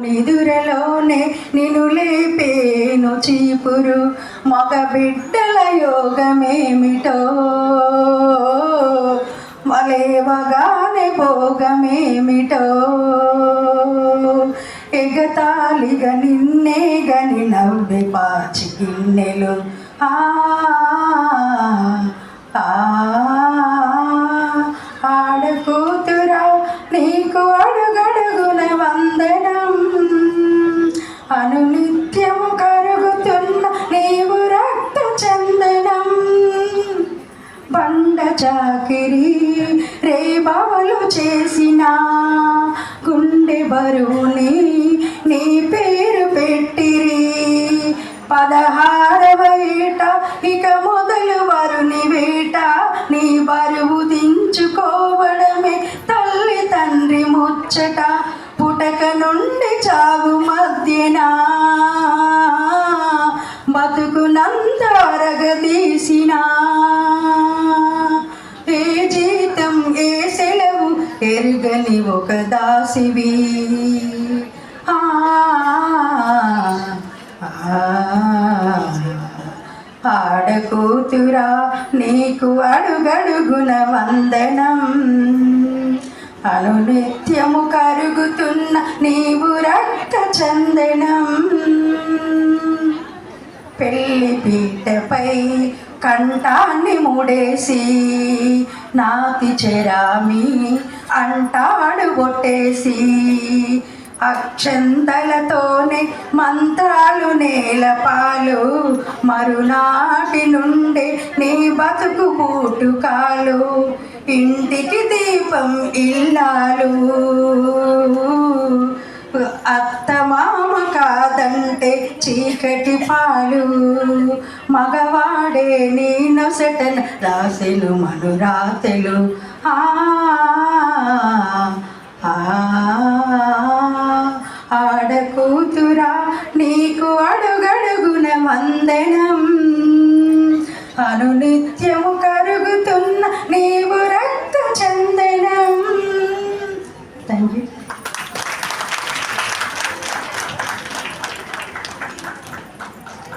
నిదురలోనే నిన్ను లేపేను చీపురు మగ బిడ్డల యోగమేమిటో మలేవగానే భోగమేమిటో ఎగతాళిగా నిన్నే గని నవ్వే పాచి గిన్నెలు ఆడకూతురా నీకు అడుగడుగున వందనం అనునిత్యము కరుగుతున్న నీవు రక్త చందనం బండ చాకిరి రేబావలు చేసిన గుండె బరువుని నీ పేరు పెట్టిరి 16వ ఏట ఇక మొదలు వరుని వేట నీ బరువు దించుకోవడమే తల్లి తండ్రి ముచ్చట పుటక నుండి చావు మధ్యనా బతుకునంత అరగదీసిన ఏ జీతం ఏ సెలవు ఎరుగని ఒక దాసివి ఆడకూతురా నీకు అడుగడుగున వందనం అనునిత్యము కరుగుతున్న నీవు రక్త చందనం పెళ్లి పీటపై కంఠాన్ని ముడేసి నాతి చెరామి అంటాడు కొట్టేసి అక్షంతలతోనే మంత్రాలు నేలపాలు మరునాటి నుండి నీ బతుకు బూటుకాలు ఇంటికి దీపం ఇల్లాలు అత్తమామ కాదంటే చీకటి పాలు మగవాడే నీ నొసటన రాసెను మనురాతెలు ఆడకూతురా నీకు అడుగడుగున వందనం అనునిత్యము కరుగుతున్న నీవు రక్త చందనం. Thank you.